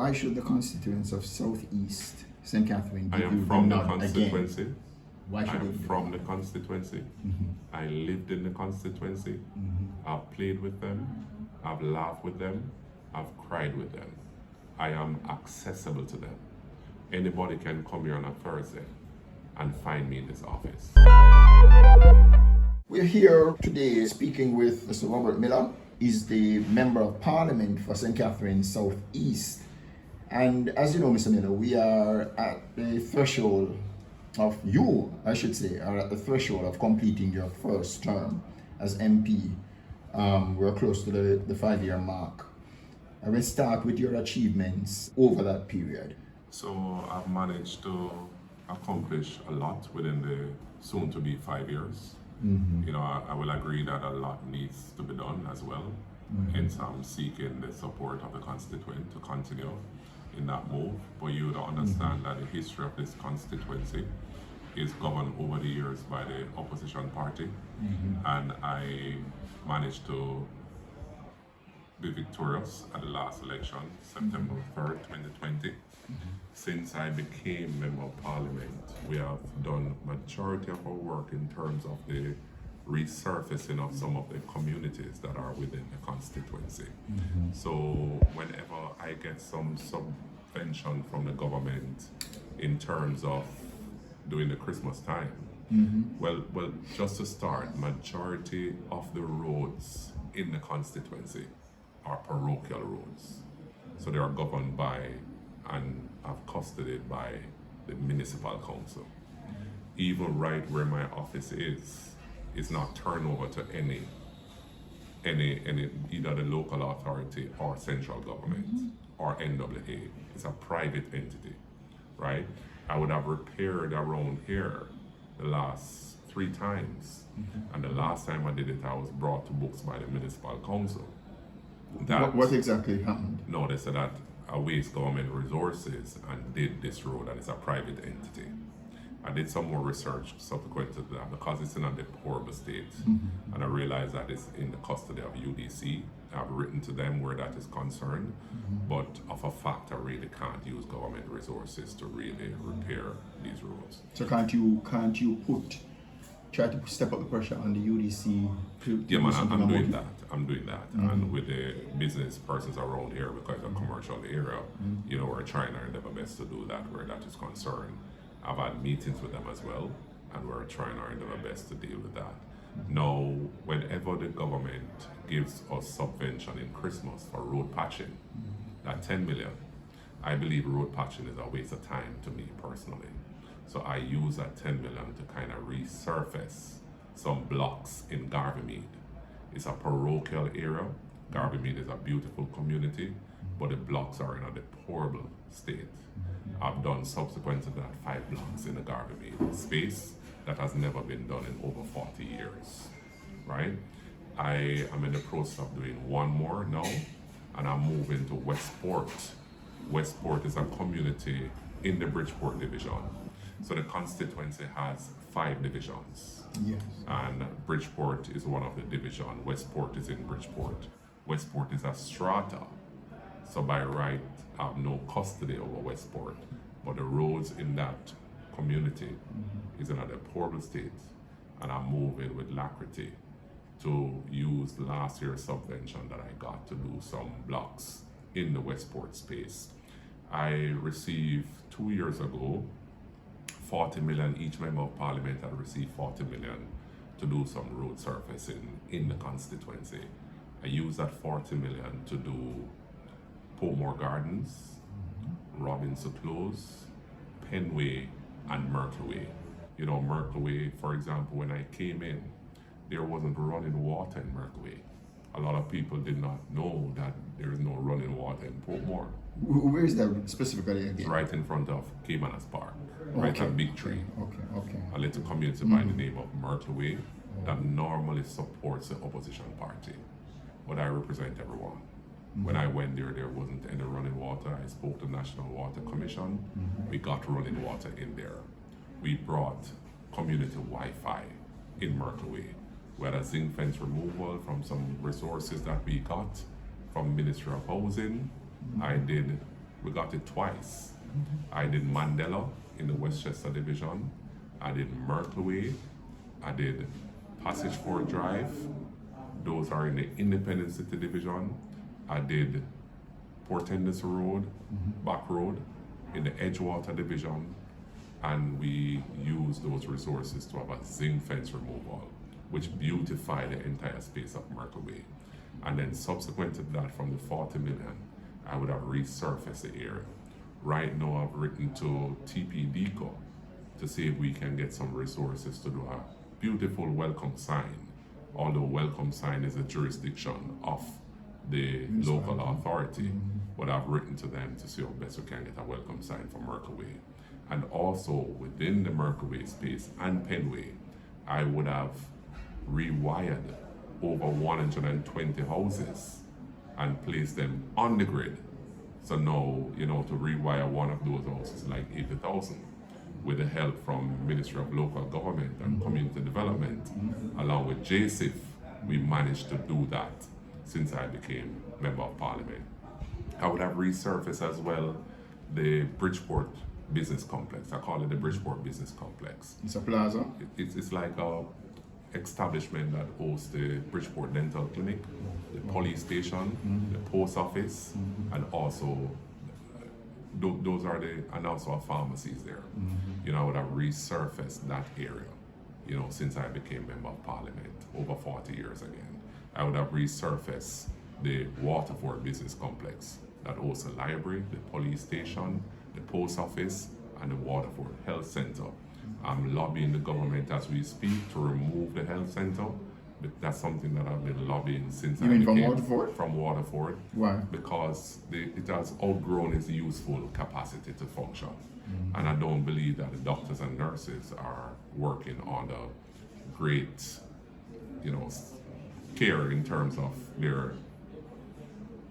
Why should the constituents of Southeast St. Catherine I give you am from the nod constituency. again? Why should I'm they? from the constituency. I lived in the constituency. I've played with them. I've laughed with them. I've cried with them. I am accessible to them. Anybody can come here on a Thursday and find me in this office. We're here today speaking with Mr. Robert Miller. He's the Member of Parliament for St. Catherine South East. And as you know, Mr. Miller, we are at the threshold of are at the threshold of completing your first term as MP. We're close to the 5-year mark. I will start with your achievements over that period. So I've managed to accomplish a lot within the soon to be 5 years. You know, I will agree that a lot needs to be done as well. Hence, I'm seeking the support of the constituent to continue in that move. But you would understand that the history of this constituency is governed over the years by the opposition party. And I managed to be victorious at the last election, September 3rd, 2020. Since I became Member of Parliament, we have done majority of our work in terms of the resurfacing of some of the communities that are within the constituency. So whenever I get some subvention from the government in terms of during the Christmas time, well, just to start, majority of the roads in the constituency are parochial roads. So they are governed by and are custodied by the municipal council. Even right where my office is not turned over to any either the local authority or central government or NWA. It's a private entity, right? I would have repaired around here the last 3 times, and the last time I did it, I was brought to books by the municipal council. What exactly happened? No, they said that I waste government resources and did this road, and it's a private entity. I did some more research subsequent to that because it's in a deplorable state, and I realized that it's in the custody of UDC. I've written to them where that is concerned, but of a fact, I really can't use government resources to really repair these roads. So can't you try to step up the pressure on the UDC? Yeah, man, I'm doing that. And with the business persons around here, because it's a commercial area, you know, we're trying our level best to do that where that is concerned. I've had meetings with them as well, and we're trying our level best to deal with that. Now, whenever the government gives us subvention in Christmas for road patching, that 10 million, I believe road patching is a waste of time to me personally. So I use that 10 million to kind of resurface some blocks in Garveymead. It's a parochial area. Garveymead is a beautiful community, but the blocks are in a deplorable state. I've done subsequent to that 5 blocks in the Garveymead space that has never been done in over 40 years, right? I am in the process of doing 1 more now, and I'm moving to Westport. Westport is a community in the Bridgeport division. So the constituency has 5 divisions. Yes. And Bridgeport is one of the divisions. Westport is in Bridgeport. Westport is a strata. So by right, I have no custody over Westport. But the roads in that community is in a deplorable state. And I'm moving with alacrity to use last year's subvention that I got to do some blocks in the Westport space. I received 2 years ago 40 million. Each member of parliament had received 40 million to do some road surfacing in the constituency. I used that 40 million to do Portmore Gardens, Robinson Close, Penway, and Myrtleway. You know, Myrtleway, for example, when I came in, there wasn't running water in Myrtleway. A lot of people did not know that there is no running water in Portmore. Where is that specifically again? It's right in front of Caymanas Park, right at Big Tree. Okay. A little community by the name of Myrtleway that normally supports the opposition party. But I represent everyone. When I went there wasn't any running water. I spoke to the National Water Commission. We got running water in there. We brought community Wi-Fi in Myrtleway. We had a zinc fence removal from some resources that we got from Ministry of Housing. I did We got it twice. I did Mandela in the Westchester Division. I did Merkleway. I did Passage Fort Drive. Those are in the Independent City Division. I did Portenders Road, Back Road, in the Edgewater Division. And we used those resources to have a zinc fence removal, which beautified the entire space of Merkleway. And then subsequent to that, from the 40 million, I would have resurfaced the area. Right now, I've written to TPDCO to see if we can get some resources to do a beautiful welcome sign. Although welcome sign is a jurisdiction of the local authority, but I've written to them to see how best we can get a welcome sign for Merkleway. And also within the Merkleway space and Penway, I would have rewired over 120 houses and placed them on the grid. So now, to rewire one of those houses is like 80,000. With the help from Ministry of Local Government and Community Development, along with JSIF, we managed to do that since I became Member of Parliament. I would have resurfaced as well the Bridgeport Business Complex. I call it the Bridgeport Business Complex. It's a plaza? It's like a establishment that hosts the Bridgeport Dental Clinic, the police station, the post office, and also those are and also our pharmacies there. I would have resurfaced that area, since I became Member of Parliament over 40 years again. I would have resurfaced the Waterford Business Complex that hosts the library, the police station, the post office, and the Waterford Health Center. I'm lobbying the government as we speak to remove the health center, but that's something that I've been lobbying since I became from Waterford? From Waterford. Why? Because it has outgrown its useful capacity to function. And I don't believe that the doctors and nurses are working on the great, care in terms of their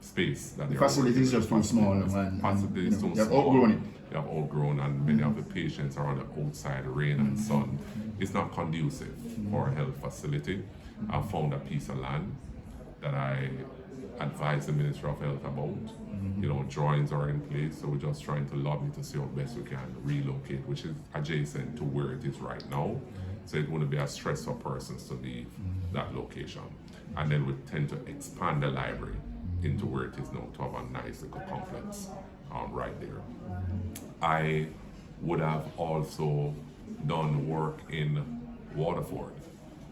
space that the facility is just too small. You have outgrown it. You have outgrown, and many of the patients are on the outside, rain and sun. It's not conducive for a health facility. I found a piece of land that I advised the Ministry of Health about. Drawings are in place, so we're just trying to lobby to see how best we can relocate, which is adjacent to where it is right now. So it wouldn't be a stress for persons to leave that location. And then we tend to expand the library into where it is now to have a nice little complex right there. I would have also done work in Waterford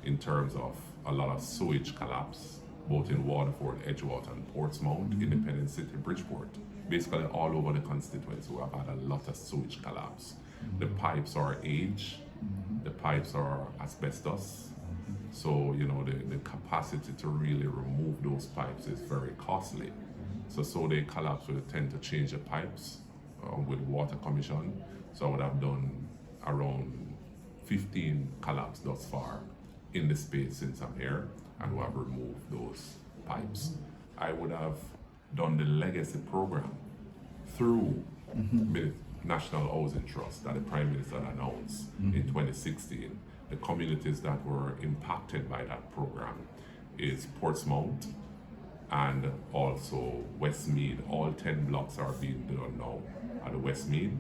in terms of a lot of sewage collapse, both in Waterford, Edgewater, and Portsmouth, Independent City, Bridgeport. Basically all over the constituency, we have had a lot of sewage collapse. The pipes are aged, the pipes are asbestos, so the capacity to really remove those pipes is very costly. So they collapse, we tend to change the pipes with water commission. So I would have done around 15 collapse thus far in the space since I'm here, and we have removed those pipes. I would have done the legacy program through the National Housing Trust that the Prime Minister announced in 2016. The communities that were impacted by that program is Portsmouth and also Westmead. All 10 blocks are being done now at the Westmead,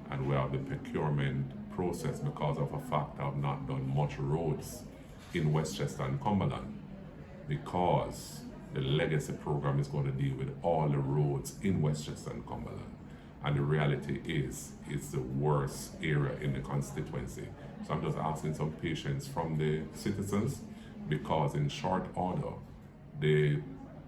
and we have the procurement process because of a fact I've not done much roads in Westchester and Cumberland, because the legacy program is going to deal with all the roads in Westchester and Cumberland. And the reality is, it's the worst area in the constituency. So I'm just asking some patience from the citizens, because in short order, the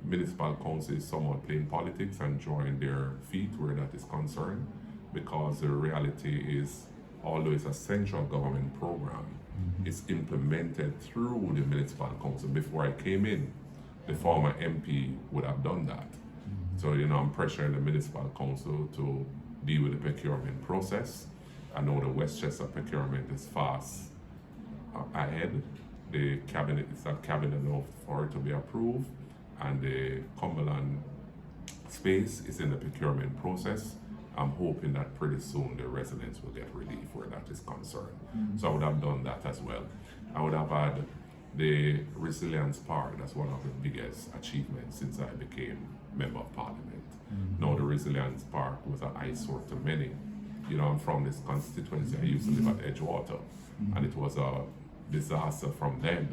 municipal council is somewhat playing politics and drawing their feet where that is concerned, because the reality is, although it's a central government program, it's implemented through the municipal council. Before I came in, the former MP would have done that. So, I'm pressuring the municipal council to deal with the procurement process. I know the Westchester procurement is fast ahead. The cabinet is at cabinet now for it to be approved, and the Cumberland space is in the procurement process. I'm hoping that pretty soon the residents will get relief where that is concerned. So I would have done that as well. I would have had the Resilience Park. That's one of the biggest achievements since I became member of parliament. Now the resilience park was an eyesore to many. You know, I'm from this constituency. I used to live at Edgewater, and it was a disaster from then.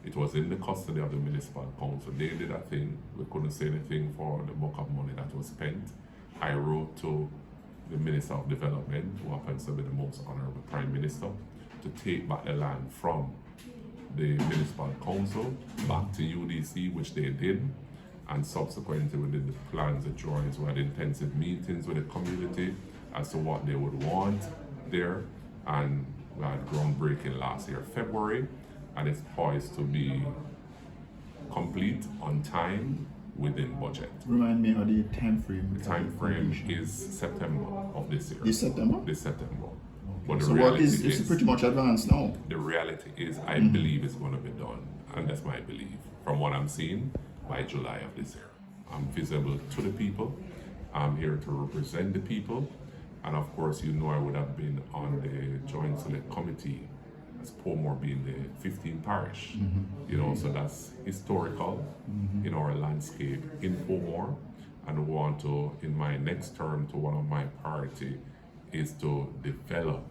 It was in the custody of the municipal council. They did a thing. We couldn't say anything for the buck of money that was spent. I wrote to the Minister of Development, who happens to be the most honorable Prime Minister, to take back the land from the municipal council back to UDC, which they did. And subsequently, we did the plans, the drawings, we had intensive meetings with the community as to what they would want there. And we had groundbreaking last year, February, and it's poised to be complete on time within budget. Remind me of the time frame. The time frame is September of this year. This September? This September. Okay. But the So reality work is pretty much advanced now. The reality is, I believe it's going to be done, and that's my belief. From what I'm seeing, by July of this year. I'm visible to the people. I'm here to represent the people. And of course, you know, I would have been on the Joint Select Committee, as Portmore being the 15th parish. You know, so that's historical in our landscape in Portmore. And we want to, in my next term, to one of my priority is to develop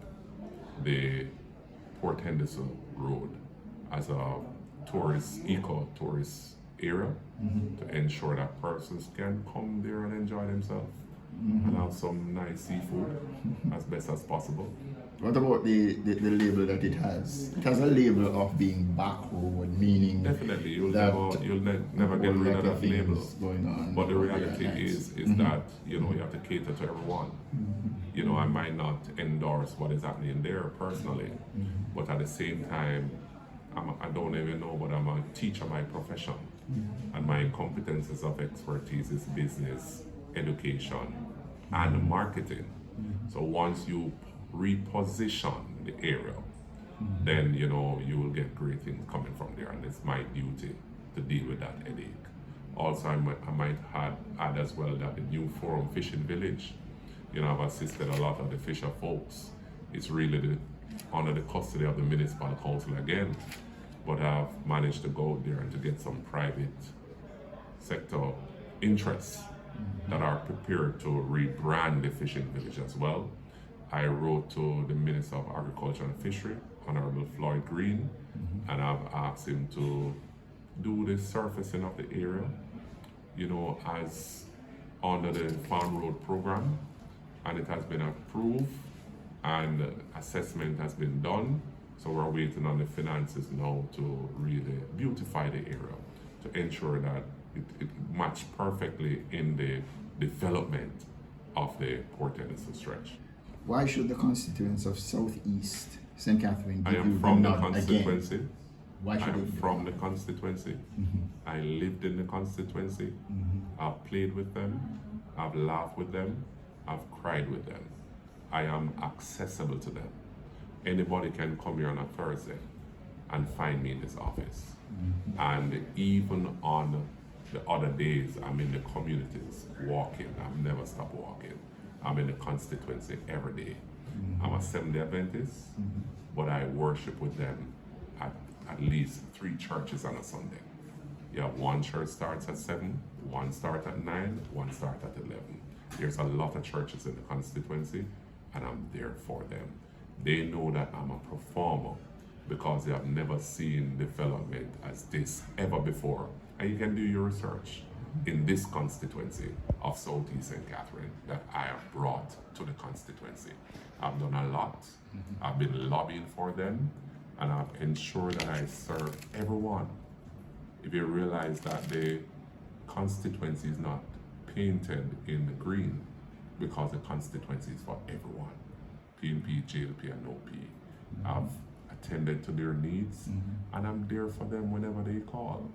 the Port Henderson Road as a eco-tourist area to ensure that persons can come there and enjoy themselves and have some nice seafood as best as possible. What about the label that it has? It has a label of being backward, meaning Definitely, you'll that never get rid of that things label. going on. But the Yeah, reality nice. is that, you know, you have to cater to everyone. You know, I might not endorse what is happening there personally, but at the same time, I don't even know, but I'm a teacher by profession. And my competences of expertise is business, education, and marketing. So once you reposition the area, then, you know, you will get great things coming from there. And it's my duty to deal with that headache. Also, I might add as well that the new Forum Fishing Village, you know, I've assisted a lot of the fisher folks. It's really under the custody of the municipal council again, but I've managed to go there and to get some private sector interests that are prepared to rebrand the fishing village as well. I wrote to the Minister of Agriculture and Fishery, Honorable Floyd Green, and I've asked him to do the surfacing of the area, you know, as under the Farm Road program, and it has been approved and assessment has been done. So we're waiting on the finances now to really beautify the area, to ensure that it matched perfectly in the development of the Port Henderson stretch. Why should the constituents of Southeast St. Catherine give I am you from the nod constituency. again? Why should I am they? from the constituency. I lived in the constituency. I've played with them. I've laughed with them. I've cried with them. I am accessible to them. Anybody can come here on a Thursday and find me in this office. And even on the other days, I'm in the communities walking. I've never stopped walking. I'm in the constituency every day. I'm a Seventh-day Adventist, but I worship with them at least 3 churches on a Sunday. You have one church starts at 7, one starts at 9, one starts at 11. There's a lot of churches in the constituency, and I'm there for them. They know that I'm a performer because they have never seen development as this ever before. And you can do your research in this constituency of Southeast St. Catherine that I have brought to the constituency. I've done a lot. I've been lobbying for them, and I've ensured that I serve everyone. If you realize that the constituency is not painted in the green, because the constituency is for everyone. PNP, JLP, and OP. I've attended to their needs, and I'm there for them whenever they call.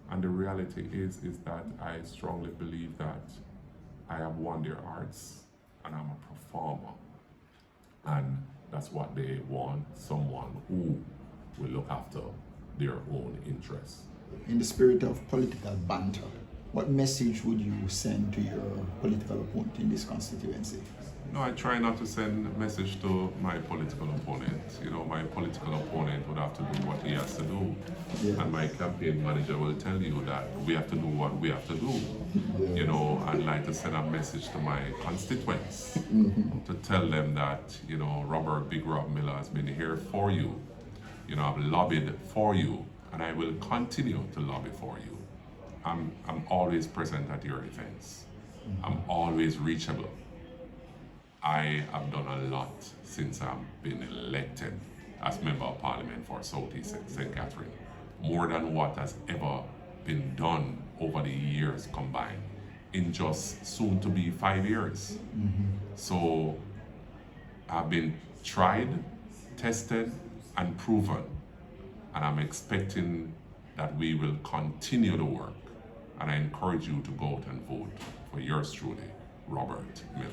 And the reality is that I strongly believe that I have won their hearts, and I'm a performer. And that's what they want, someone who will look after their own interests. In the spirit of political banter, what message would you send to your political opponent in this constituency? No, I try not to send a message to my political opponent. You know, my political opponent would have to do what he has to do. Yes. And my campaign manager will tell you that we have to do what we have to do. Yes. You know, I'd like to send a message to my constituents to tell them that, you know, Robert Big Rob Miller has been here for you. You know, I've lobbied for you, and I will continue to lobby for you. I'm always present at your events. I'm always reachable. I have done a lot since I've been elected as Member of Parliament for Southeast St. Catherine. More than what has ever been done over the years combined in just soon to be 5 years. So I've been tried, tested, and proven. And I'm expecting that we will continue to work. And I encourage you to go out and vote for yours truly, Robert Miller.